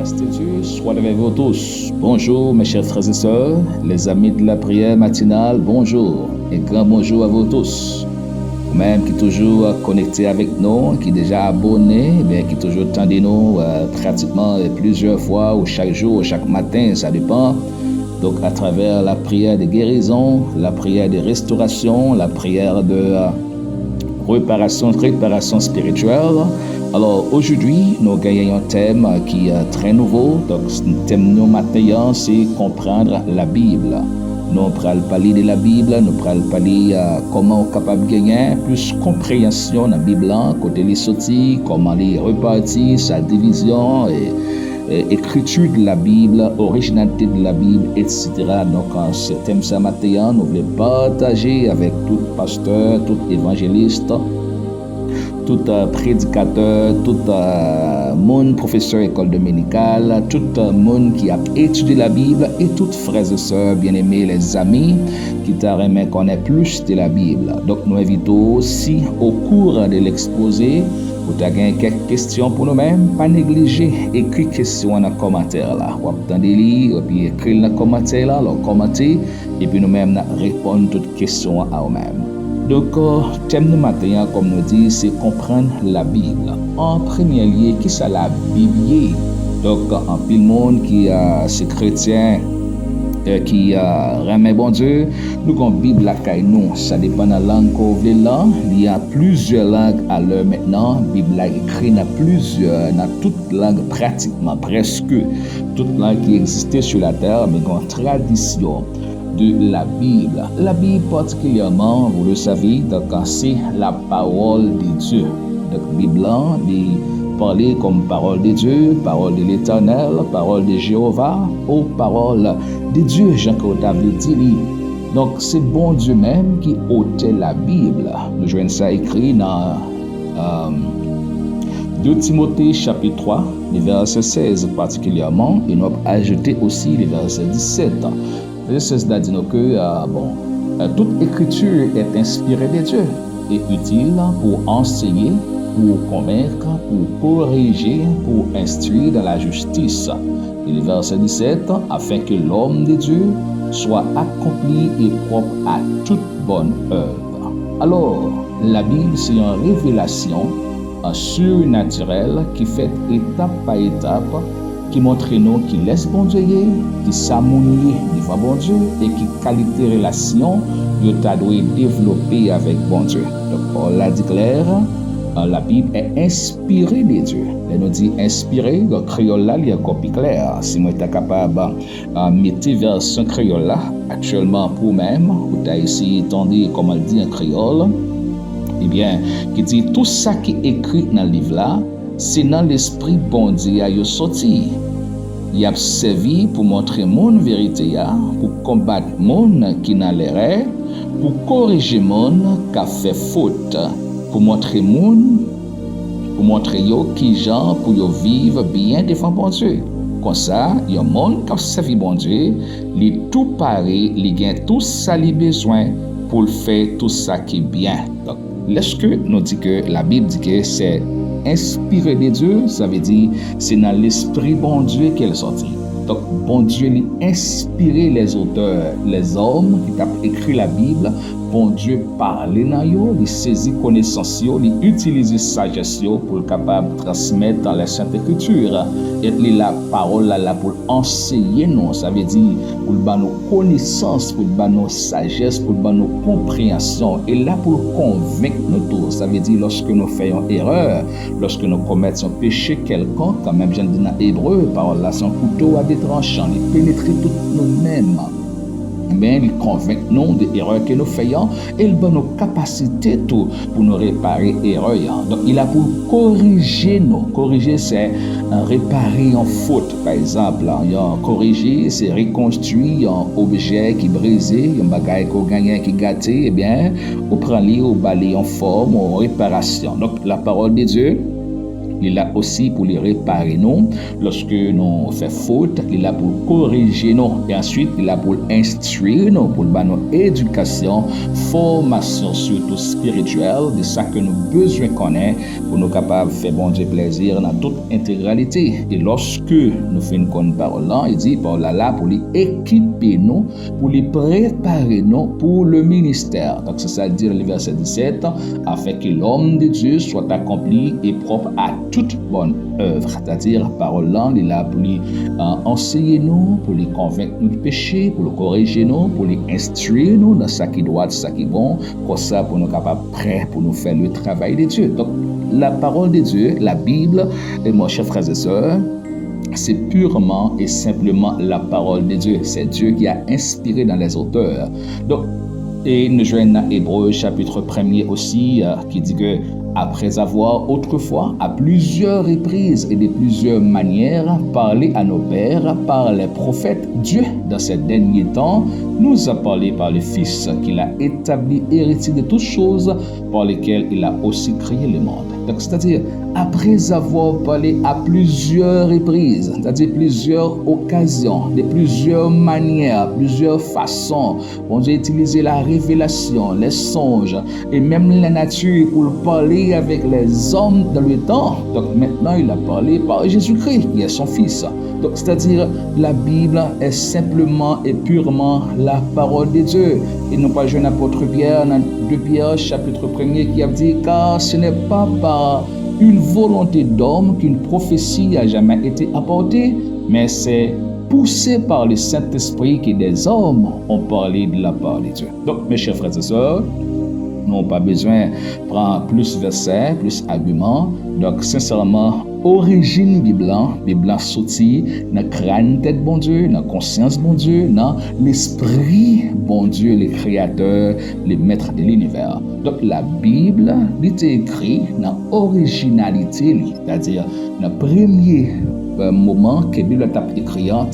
grâce de Dieu soit avec vous tous. Bonjour mes chers frères et sœurs, les amis de la prière matinale, bonjour et grand bonjour à vous tous. Vous-même qui toujours connecté avec nous, qui déjà abonné, qui toujours tendez nous pratiquement plusieurs fois ou chaque jour ou chaque matin, ça dépend. Donc à travers la prière de guérison, la prière de restauration, la prière de réparation spirituelle. Alors aujourd'hui, nous gagnons un thème qui est très nouveau. Donc le thème nous matin, c'est comprendre la Bible. Nous allons parler de la Bible, nous allons parler comment on est capable de gagner plus compréhension de la Bible, côté les sorties, comment les repartir, sa division et écriture de la Bible, originalité de la Bible, etc. Donc ce thème ce matin, nous voulons partager avec tout pasteur, tout évangéliste, tout prédicateur, tout monde professeur école dominicale, tout monde qui a étudié la Bible et toutes frères et sœurs bien-aimés, les amis qui t'aimeraient connaître plus de la Bible. Donc nous invitons aussi au cours de l'exposé, pour t'avoir quelques questions pour nous-mêmes, pas négliger, écrire questions dans les commentaires là. Ou attendre lire, et puis écrire dans les commentaires là, commenter, et puis nous-mêmes répondre toutes questions à nous-mêmes. Donc, thème de matin, comme nous dit, c'est comprendre la Bible. En premier lieu, qui c'est la Bible? Donc, en pile monde qui c'est chrétien, qui remet bon Dieu, nous avons la Bible à nous. Ça dépend de la langue qu'on veut là. Il y a plusieurs langues à l'heure maintenant. La Bible est écrite dans toutes langues pratiquement, presque toutes langues qui existaient sur la terre, mais une tradition de la Bible. La Bible particulièrement, vous le savez, donc c'est la parole de Dieu. Donc la Bible est parlée comme parole de Dieu, parole de l'Éternel, parole de Jéhovah, ou parole de Dieu, Jean-Claude David dit. Donc c'est bon Dieu même qui ôtait la Bible. Nous joignons ça écrit dans 2 Timothée chapitre 3, le verset 16 particulièrement, et nous avons ajouté aussi le verset 17. Le 16 dit que toute écriture est inspirée de Dieu et utile pour enseigner, pour convaincre, pour corriger, pour instruire dans la justice. Et le verset 17, afin que l'homme de Dieu soit accompli et propre à toute bonne œuvre. Alors, la Bible, c'est une révélation surnaturelle qui fait étape par étape, qui montre nous qui laisse bon Dieu, qui s'harmonie devant bon Dieu et qui qualité relation de ta doit développer avec bon Dieu. Donc, on l'a dit clair, la Bible est inspirée de Dieu. Elle nous dit inspirée, le créole là, il est encore plus clair. Si moi t'es capable de mettre version créole là, actuellement pour même, ou t'as essayé d'entendre comment dit en créole, eh bien, qui dit tout ça qui est écrit dans le livre là, c'est dans l'esprit bon Dieu à y sortir. Il a servi pour montrer mon vérité, pour combattre mon qui n'a l'erreur, pour corriger mon qui a fait faute, pour montrer yo qui gens pour yo vivre bien devant bon Dieu. Comme ça, il y a un monde qui a servi bon Dieu, il tout paré, il gagne tout ça il besoin pour faire tout ça qui est bien. Donc, lorsque nous dit que la Bible dit que c'est inspiré de Dieu, ça veut dire c'est dans l'esprit bon Dieu qu'elle sortit. Donc bon Dieu lui inspiré les auteurs, les hommes qui ont écrit la Bible, bon Dieu parlait dans eux, il saisit connaissance, il utilise sagesse pour être capable de transmettre dans la Sainte Écriture. Et la parole là pour enseigner nous, ça veut dire pour donner nos connaissances, pour donner nos sagesse, pour donner nos compréhensions. Et là pour convaincre nous tous, ça veut dire lorsque nous faisons erreur, lorsque nous commettons un péché quelconque, quand même j'en dis dans hébreu, parole là son couteau à des tranchants, il pénètre tout nous-mêmes. Mais il convainc nous des erreurs que nous faisons et il donne nos capacités pour nous réparer les erreurs. Donc il a pour corriger nous. Corriger, c'est réparer en faute. Par exemple, corriger, c'est reconstruire un objet qui est brisé, un bagage qu'on gagne qui est gâté, eh bien, on prend lui, on balaye en forme, en réparation. Donc la parole de Dieu, il est là aussi pour les réparer nous. Lorsque nous faisons faute, il est là pour corriger nous. Et ensuite, il est là pour instruire nous, pour nous éducation, formation surtout spirituelle, de ça que nous besoin connaître pour nous capables de faire bon Dieu plaisir dans toute intégralité. Et lorsque nous faisons une parole là, il dit par là pour les équiper nous, pour les préparer nous pour le ministère. Donc c'est ça dire le verset 17, afin que l'homme de Dieu soit accompli et propre à toute bonne œuvre. C'est-à-dire parole là, il est là pour les enseigner nous, pour les convaincre nous du péché, pour les corriger nous, pour les instruire nous dans ce qui doit, ce qui est bon, comme ça pour nous capables prêts pour nous faire le travail de Dieu. Donc la parole de Dieu, la Bible, et mon chers frères et sœurs, c'est purement et simplement la parole de Dieu. C'est Dieu qui a inspiré dans les auteurs. Donc, et nous joignons dans Hébreux chapitre 1er aussi, qui dit que après avoir autrefois, à plusieurs reprises et de plusieurs manières, parlé à nos pères par les prophètes, Dieu, dans ces derniers temps, nous a parlé par le Fils qu'il a établi héritier de toutes choses par lesquelles il a aussi créé le monde. Donc, c'est-à-dire, après avoir parlé à plusieurs reprises, c'est-à-dire plusieurs occasions, de plusieurs manières, plusieurs façons, on a utilisé la révélation, les songes et même la nature pour parler avec les hommes dans le temps. Donc maintenant, il a parlé par Jésus-Christ, qui est son Fils. Donc, c'est-à-dire, la Bible est simplement et purement la parole de Dieu. Et non pas jeune apôtre Pierre, dans 2 Pierre, chapitre 1er, qui a dit, car ce n'est pas par une volonté d'homme qu'une prophétie a jamais été apportée, mais c'est poussé par le Saint-Esprit que des hommes ont parlé de la parole de Dieu. Donc, mes chers frères et sœurs, nous n'avons pas besoin de prendre plus versets, plus arguments. Donc, sincèrement, origine Bible sorti dans le crâne tête bon Dieu, dans la conscience bon Dieu, dans l'esprit bon Dieu, le créateur, le maître de l'univers. Donc, la Bible, elle est écrite dans l'originalité, c'est-à-dire dans le premier moment que la Bible a écrit, il y a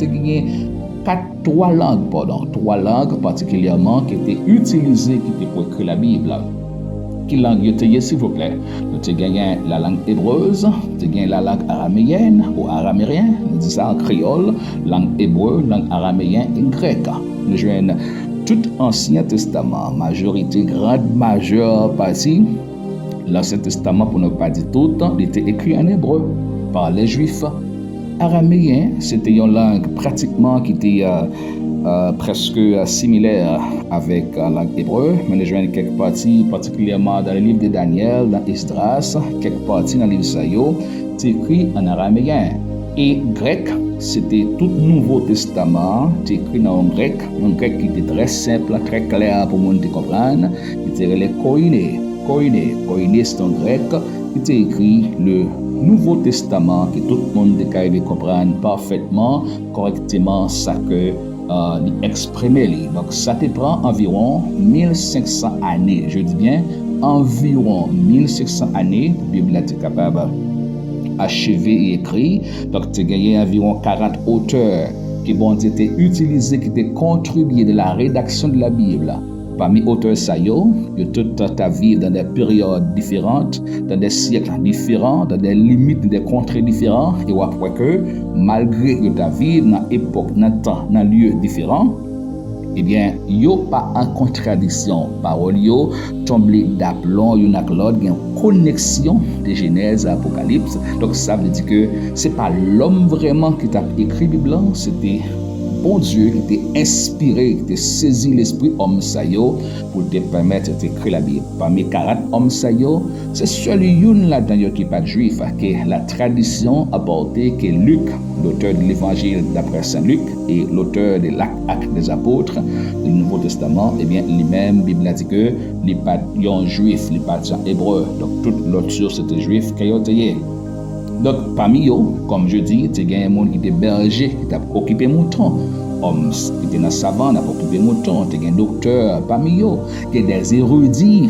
trois langues particulièrement qui étaient utilisées pour écrire la Bible. Quelle langue était, s'il vous plaît? Nous avons la langue hébreuse, nous avons la langue araméenne ou araméen, nous disons ça en créole, langue hébreu, langue araméen et grec. Nous avons tout l'Ancien Testament, majorité, grande, majeure partie, l'Ancien Testament, pour ne pas dire tout, il était écrit en hébreu par les Juifs. Araméen, c'était une langue pratiquement qui était presque similaire avec la langue hébreu, mais nous avons quelques parties, particulièrement dans le livre de Daniel, dans Esdras, quelques parties dans le livre Sayo, c'est écrit en araméen. Et grec, c'était tout le Nouveau Testament, c'est écrit dans un grec qui était très simple, très clair pour monde comprendre, qui était les koiné. Koiné, c'est un grec qui était écrit le Nouveau Testament, que tout le monde peut comprendre parfaitement, correctement, ça que exprimer. Donc, ça te prend environ 1500 années. Je dis bien environ 1500 années. La Bible est capable d'achever et écrire. Donc, tu as gagné environ 40 auteurs qui ont été utilisés, qui ont contribué de la rédaction de la Bible. Parmi auteurs saillants, de toute ta vie dans des périodes différentes, dans des siècles différents, dans des limites, des contrées différents, et après que, malgré que ta vie dans époque, dans temps, dans lieu différents, eh bien, yo pas en contradiction. Parole yo tombe d'aplomb, yon ak l'autre, une connexion de Genèse à Apocalypse. Donc, ça veut dire que c'est pas l'homme vraiment qui t'a écrit la Bible, c'était bon Dieu qui t'a inspiré, qui t'a saisi l'esprit homme sayo pour te permettre d'écrire la Bible. Parmi 40 hommes sayo, c'est celui une là-dedans qui n'est pas juif, que la tradition a porté que Luc, l'auteur de l'évangile d'après Saint Luc et l'auteur de l'Acte des apôtres du Nouveau Testament, eh bien, lui-même, la Bible a dit que les pas un juif, les pas hébreu, donc toute l'autre source c'était juif, qu'il y a. Donc, parmi eux, comme je dis, il y a un monde qui était berger, qui a occupé mouton. Hommes qui étaient dans la savane, qui a occupé mouton. Il y a un docteur parmi eux. Il y a des érudits,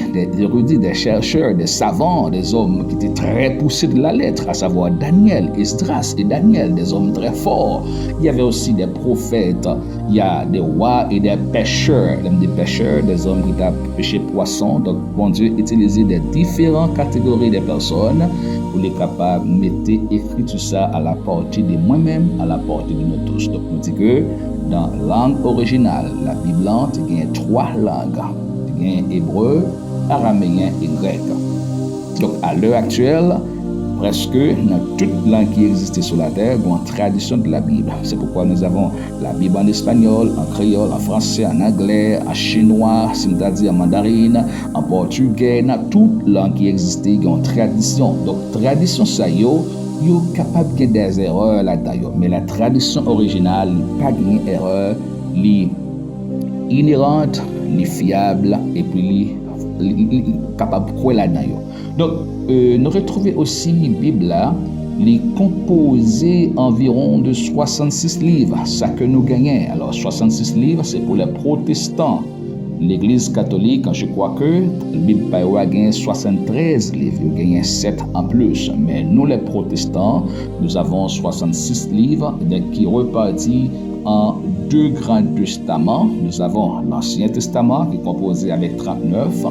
des chercheurs, des savants, des hommes qui étaient très poussés de la lettre, à savoir Daniel, Esdras et Daniel, des hommes très forts. Il y avait aussi des prophètes, il y a des rois et des pêcheurs, des hommes qui ont pêché poisson. Donc, bon Dieu utilisait des différentes catégories de personnes pour les capables de mettre écrit tout ça à la portée de moi-même, à la portée de nous tous. Donc, nous dit que dans la langue originale, la Bible, il y a 3 langues. Il y a hébreu, araméen et grec. Donc, à l'heure actuelle, presque dans toute langue qui existait sur la terre, il y a une tradition de la Bible. C'est pourquoi nous avons la Bible en espagnol, en créole, en français, en anglais, en chinois, c'est-à-dire en mandarine, en portugais, dans toute langue qui existait, il y a une tradition. Donc, tradition, ça y est capable de des erreurs là-dedans. Mais la tradition originale, il n'y a pas d'erreur, elle est inhérente, elle est fiable, et puis elle est capable de croire là-dedans. Donc, nous retrouvons aussi la Bible là, les composés environ de 66 livres, ça que nous gagnons. Alors, 66 livres, c'est pour les protestants. L'Église catholique, je crois que la Bible a gagné 73 livres, il a gagné 7 en plus. Mais nous, les protestants, nous avons 66 livres qui repartit en 2 grands testaments. Nous avons l'Ancien Testament qui est composé avec 39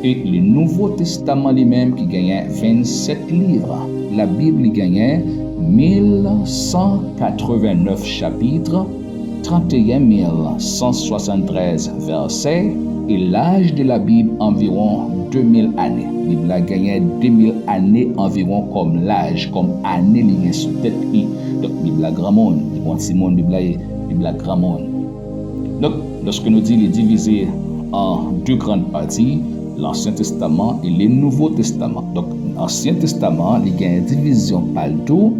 et le Nouveau Testament lui-même qui gagnait 27 livres. La Bible gagnait 1189 chapitres, 31 173 versets et l'âge de la Bible environ 2000 années. La Bible a gagné 2000 années environ comme l'âge, comme année lignée sur tête. Donc, la Bible a grand monde. La Bible a grand monde. Donc, lorsque nous disons les diviser en 2 grandes parties, l'Ancien Testament et le Nouveau Testament. Donc, l'Ancien Testament, il y a une division par le tout,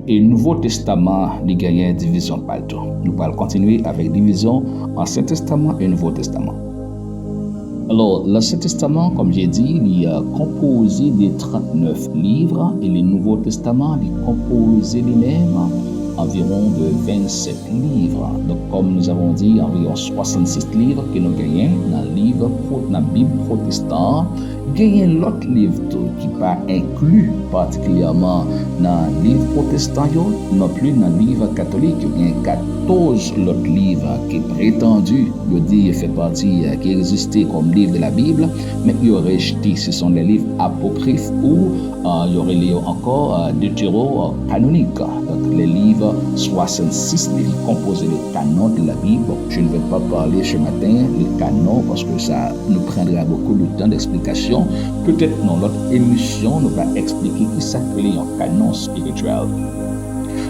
et le Nouveau Testament, il y a une division par le tout. Nous allons continuer avec division Ancien Testament et Nouveau Testament. Alors, l'Ancien Testament, comme j'ai dit, il est composé de 39 livres, et le Nouveau Testament, il est composé lui-même environ de 27 livres. Donc, comme nous avons dit, environ 66 livres que nous gagnons dans la Bible protestante. Gagnons l'autre livre qui n'est pas inclus particulièrement dans le livre protestant, non plus dans le livre catholique. Il y a 14 autres livres qui sont prétendus, je dis, fait partie, qui existaient comme livre de la Bible, mais il y aurait jeté, ce sont les livres apocryphes ou il y aurait encore deutéro-canoniques. Donc, les livres 66 livres composés le canon de la Bible. Je ne vais pas parler ce matin le canon parce que ça nous prendra beaucoup de temps d'explication. Peut-être dans l'autre émission, nous va expliquer qui s'appelle un canon spirituel.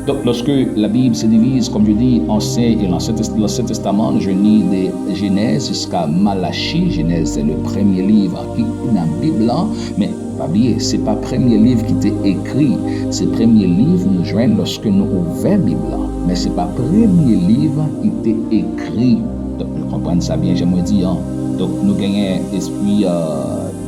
Donc, lorsque la Bible se divise, comme je dis, Ancien et l'Ancien Testament, je lis de Genèse jusqu'à Malachie. Genèse, c'est le premier livre qui est dans la Bible, mais pas oublier, ce n'est pas le premier livre qui était écrit, c'est le premier livre nous joignons lorsque nous ouvrons la Bible, mais ce n'est pas le premier livre qui était écrit. Donc, vous comprenez ça bien, j'aimerais dire. Donc, nous gagnons esprit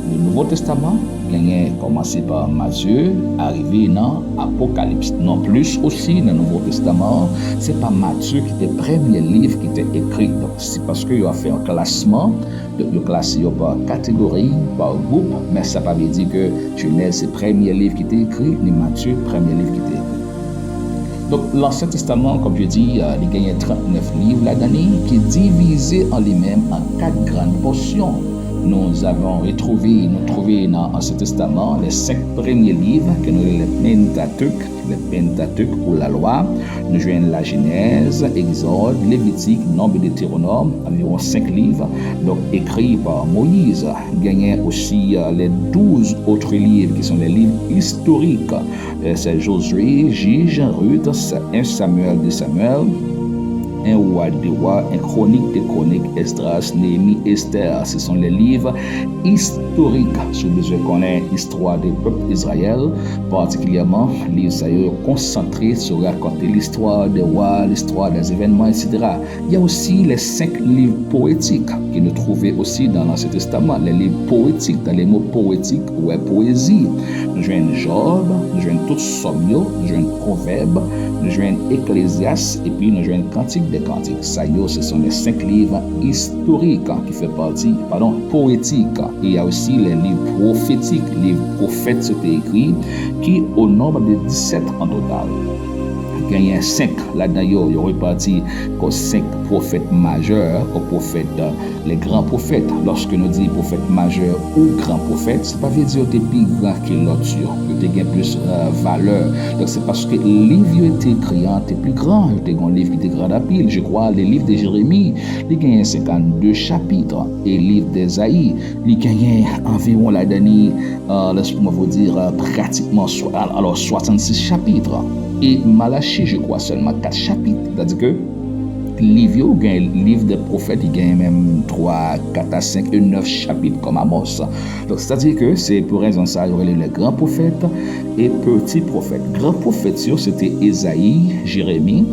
le Nouveau Testament, gagnons commencer par Matthieu, arrivé dans Apocalypse. Non plus aussi, dans le Nouveau Testament, ce n'est pas Matthieu qui était le premier livre qui était écrit. Donc, c'est parce qu'il a fait un classement, donc il a classé par catégorie, par groupe, mais ça ne veut pas dire que Genèse, c'est le premier livre qui était écrit, ni Matthieu, le premier livre qui était écrit. Donc, l'Ancien Testament, comme je dis, il gagne 39 livres là-dedans, qui est divisé en lui-même en 4 grandes portions. Nous avons trouvé dans l'Ancien Testament les 5 premiers livres que nous les Pentateuque ou la loi. Nous joignons la Genèse, Exode, Lévitique, Nombre et Deutéronome, environ 5 livres, donc écrits par Moïse. Gagnons aussi les 12 autres livres qui sont les livres historiques. C'est Josué, Juge, Ruth, 1 Samuel, 2 Samuel, un roi des rois, un chronique des chroniques, Esdras, Néhémie, Esther. Ce sont les livres historiques. Si vous besoin connaître l'histoire des peuples d'Israël, particulièrement, les livres ça est concentré sur raconter l'histoire des rois, l'histoire des événements, etc. Il y a aussi les 5 livres poétiques que nous trouvons aussi dans l'Ancien Testament. Les livres poétiques, dans les mots poétiques ou poésie. Nous joignons Job, nous joignons tout Somme, nous joignons Proverbes, nous joignons Ecclésiaste et puis nous joignons Cantique des Cantiques. Ça y est, ce sont les 5 livres historiques qui font partie, poétiques. Et il y a aussi les livres prophétiques, les livres prophètes, c'était écrit, qui au nombre de 17 en total. gagné 5 là-dedans, il y a réparti comme 5 prophètes majeurs, aux prophètes, les grands prophètes. Lorsque nous disons prophètes majeurs ou grands prophètes, ça ne veut pas dire que tu es plus grand que l'autre, que tu as plus valeur. Donc c'est parce que le livre est écrit, tu es plus grand, tu as un livre qui est grand à pile. Je crois, le livre de Jérémie, il gagne 52 chapitres. Et le livre d'Ésaïe, il gagne environ la dernière, laisse-moi vous dire, pratiquement 66 chapitres. Et Malachie, je crois, seulement 4 chapitres. C'est-à-dire que livre des prophètes, il gagne même 3, 4 à 5 et 9 chapitres comme Amos. Donc, c'est-à-dire que c'est pour raison ça, il y aurait les grands prophètes et petits prophètes. Grands prophètes, c'était Ésaïe, Jérémie,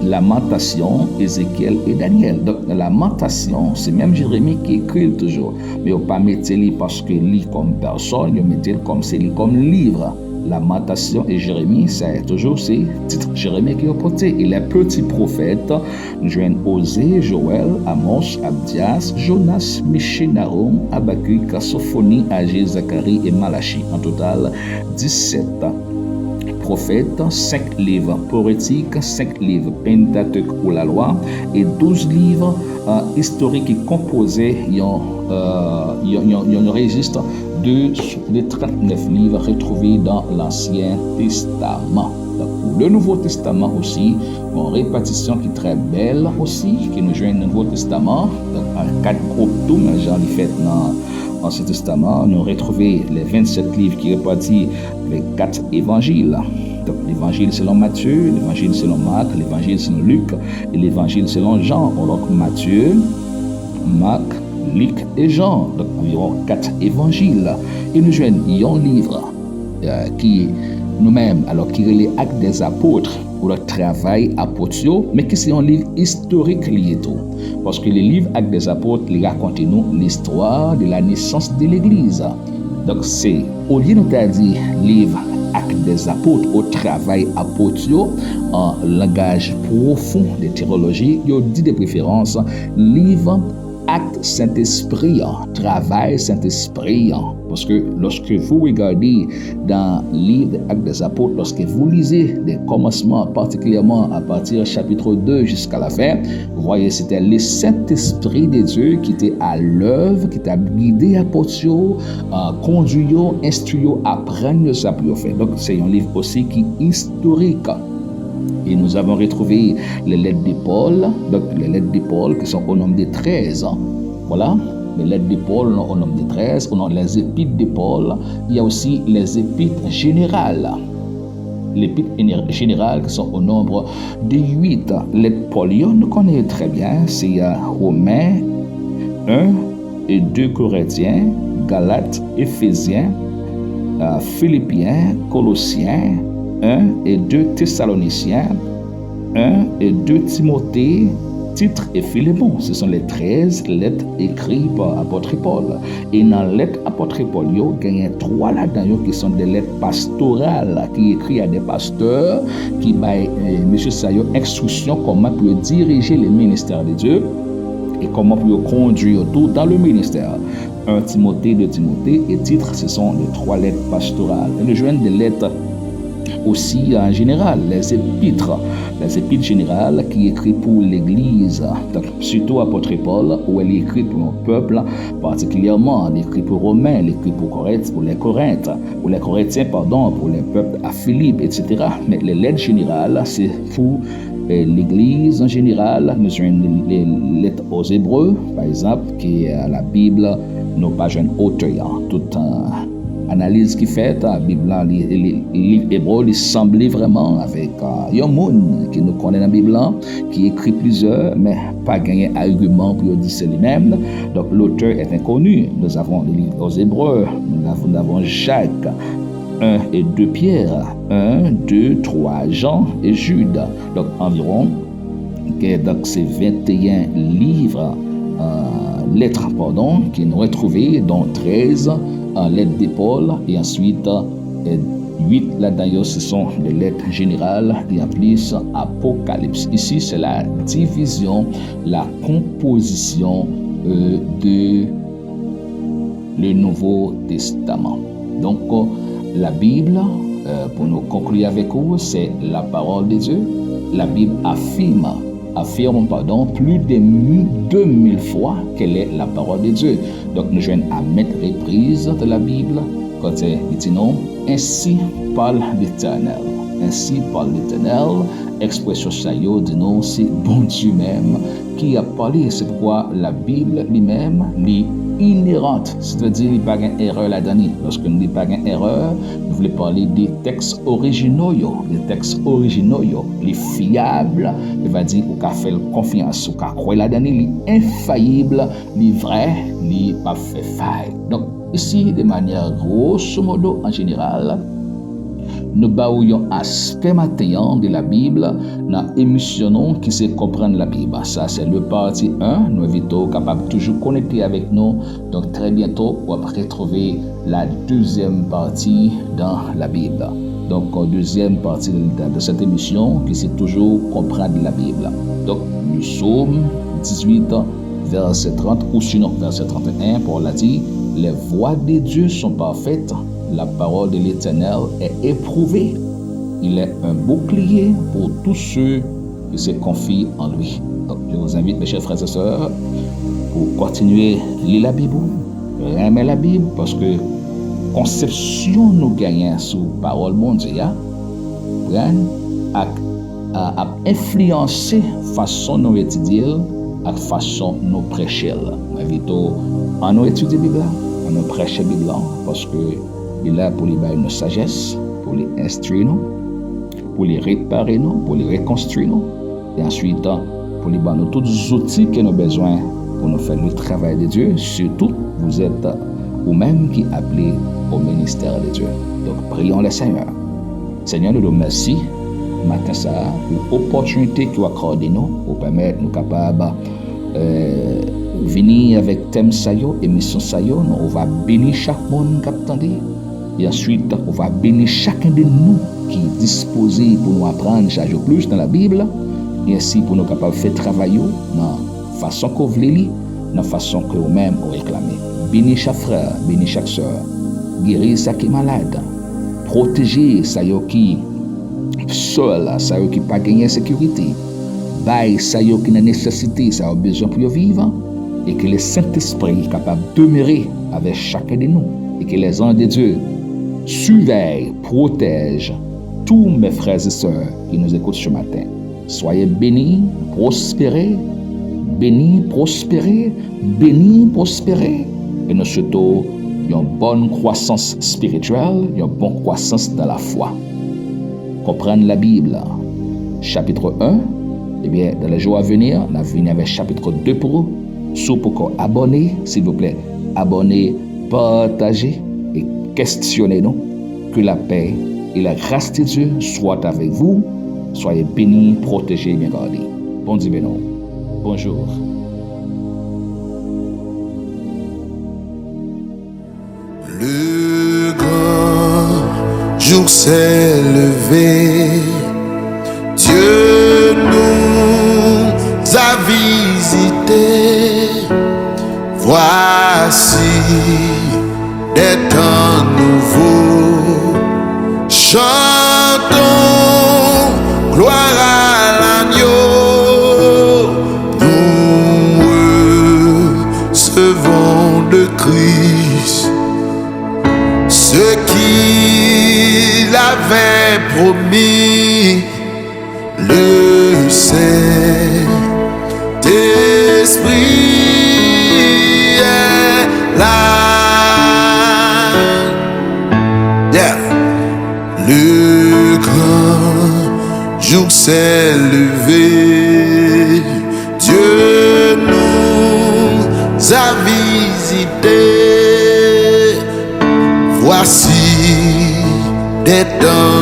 Lamentation, Ézéchiel et Daniel. Donc, la Lamentation, c'est même Jérémie qui écrit toujours. Mais on ne peut pas mettre parce que lit comme personne, on met comme c'est comme livre. Lamentation et Jérémie, c'est toujours ces titres Jérémie qui est porté. Et les petits prophètes, nous joignent Osée, Joël, Amos, Abdias, Jonas, Michée, Nahum, Habakkuk, Sophonie, Agé, Zacharie et Malachie. En total, 17 prophètes, 5 livres poétiques, 5 livres Pentateuque ou la loi et 12 livres historiques qui composaient un registre de 39 livres retrouvés dans l'Ancien Testament. Donc, le Nouveau Testament aussi, une répartition qui est très belle aussi, qui nous joint le Nouveau Testament, donc en 4 groupes, tout, mais j'en ai fait dans l'Ancien Testament, nous retrouvons les 27 livres qui répartis avec 4 évangiles. Donc, l'évangile selon Matthieu, l'évangile selon Marc, l'évangile selon Luc et l'évangile selon Jean. Donc, Matthieu, Marc, Luc et Jean, donc environ 4 évangiles. Et nous jouons un livre qui nous-mêmes, alors qui est les actes des apôtres ou le travail apôtres, mais qui c'est un livre historique lié tout. Parce que le livre actes des apôtres, il raconte nous l'histoire de la naissance de l'Église. Donc c'est, au lieu de nous dire livre actes des apôtres au travail apôtres, en langage profond de théologie, il y a dit de préférence livre acte Saint-Esprit, travail Saint-Esprit. Parce que lorsque vous regardez dans le livre Actes des Apôtres, lorsque vous lisez des commencements, particulièrement à partir du chapitre 2 jusqu'à la fin, vous voyez, c'était le Saint-Esprit de Dieu qui était à l'œuvre, qui t'a guidé à porter, conduit, instruit, apprendre ça pour faire. Donc, c'est un livre aussi qui est historique. Et nous avons retrouvé les lettres de Paul, donc les lettres de Paul qui sont au nombre de 13. Voilà, les lettres de Paul au nombre de 13, on a les épîtres de Paul, il y a aussi les épîtres générales. Les épîtres générales qui sont au nombre de 8. Les Paul, nous connaissons très bien, c'est Romains 1 et 2 Corinthiens, Galates, Éphésiens, Philippiens, Colossiens, 1 et 2 Thessaloniciens, 1 et 2 Timothée, Titre et Philémon. Ce sont les 13 lettres écrites par l'apôtre Paul. Et dans les lettres apôtre Paul, il y a 3 là-dedans qui sont des lettres pastorales qui écrites à des pasteurs qui baillent M. Sayo instruction comment pour diriger le ministère de Dieu et comment pour conduire tout dans le ministère. 1 Timothée, 2 Timothée et Titre, ce sont les 3 lettres pastorales. Et nous joignons des lettres aussi en général, les épîtres générales qui écrit pour l'Église, donc surtout apôtre Paul, où elle écrit pour le peuple, particulièrement, elle écrit pour Romains, elle écrit pour les Corinthiens, pour les peuples à Philippe, etc. Mais les lettres générales, c'est pour l'Église en général. Nous avons les lettres aux Hébreux, par exemple, qui est la Bible, nos pages auteur, tout analyse qui fait la Bible, les livres hébreux, il semblait vraiment avec un monde qui nous connaît dans la Bible, qui écrit plusieurs, mais pas gagné argument pour dire c'est lui-même. Donc l'auteur est inconnu. Nous avons les livres aux Hébreux, nous avons Jacques, 1 et 2 Pierre, 1, 2, 3 Jean et Jude. Donc environ, donc c'est 21 livres, lettres, qui nous retrouvés, dont 13 en lettres de Paul, et ensuite 8 là-dedans, ce sont des lettres générales qui appellent Apocalypse. Ici, c'est la division, la composition de le Nouveau Testament. Donc, la Bible, pour nous conclure avec vous, c'est la parole de Dieu. La Bible affirme plus de 2000 fois qu'elle est la parole de Dieu. Donc nous jouons à mettre reprise de la Bible quand il dit non, ainsi parle l'Éternel. Ainsi parle l'Éternel. Expression ça y dit non, c'est bon Dieu même qui a parlé. C'est pourquoi la Bible lui-même est inhérente. C'est-à-dire qu'il n'y a pas d'erreur là-dedans. Lorsque nous n'avons pas d'erreur, nous voulons parler des textes originaux. Les fiables, il va dire qu'on a fait confiance, qu'on a croire là-dedans, les infaillibles, les vrais, les pas fait faille. Donc, ici, de manière grosso modo, en général, nous baouillons aspect matin de la Bible dans l'émission qui c'est comprendre la Bible. Ça, c'est le partie 1. Nous invitons capable toujours connecter avec nous. Donc, très bientôt, on va retrouver la deuxième partie dans la Bible. Donc, deuxième partie de cette émission qui c'est toujours comprendre la Bible. Donc, nous sommes 18 verset 30 ou sinon verset 31, Paul a dit, les voies de Dieu sont parfaites. La parole de l'Éternel est éprouvée. Il est un bouclier pour tous ceux qui se confient en lui. Donc, je vous invite, mes chers frères et sœurs, pour continuer à lire la Bible, aimer la Bible, parce que conception nous gagnons sous parole mondiale, a influencé façon nous étudier, la façon nous prêcher. Invitons à nous étudier la Bible, à nous prêcher la Bible, parce que il est là pour les donner une sagesse, pour les instruire, pour les réparer, pour les reconstruire, et ensuite pour les donner tous les outils que nous avons besoin pour nous faire le travail de Dieu. Surtout, vous êtes vous-même qui appelez au ministère de Dieu. Donc, prions le Seigneur. Seigneur, nous te remercions matin ça pour l'opportunité que vous accordez nous, pour permettre nous capables venir avec thème sayo, émission sayo. On va bénir chaque monde qui attend. Et ensuite, on va bénir chacun de nous qui est disposé pour nous apprendre chaque jour plus dans la Bible. Et ainsi, pour nous capables de faire travail dans la façon que vous voulez, dans la façon que vous-même vous réclamez. Bénis chaque frère, bénis chaque soeur. Guérir ceux qui est malade. Protéger ceux qui seul, ceux qui n'ont pas gagné sécurité. Bailler ceux qui ont nécessité, ceux qui ont besoin pour vivre. Et que le Saint-Esprit est capable de demeurer avec chacun de nous. Et que les anges de Dieu surveillent, protègent tous mes frères et sœurs qui nous écoutent ce matin. Soyez bénis, prospérez, bénis, prospérez, bénis, prospérez. Et nous souhaitons une bonne croissance spirituelle, une bonne croissance dans la foi. Comprendre la Bible, chapitre 1, eh bien, dans les jours à venir, on va venir avec chapitre 2 pour vous. Sous pour abonner, s'il vous plaît, abonnez, partagez et questionnez-nous. Que la paix et la grâce de Dieu soient avec vous. Soyez bénis, protégés et bien gardés. Bon Dieu béni. Bonjour. Le grand jour s'est levé. Dieu nous a visités. Voici des temps nouveaux. Chantons gloire à l'agneau. Nous recevons de Christ ce qu'il avait promis. Le Saint-Esprit est là. Yeah. Le grand jour s'est levé. Dieu nous a visités. Voici des temps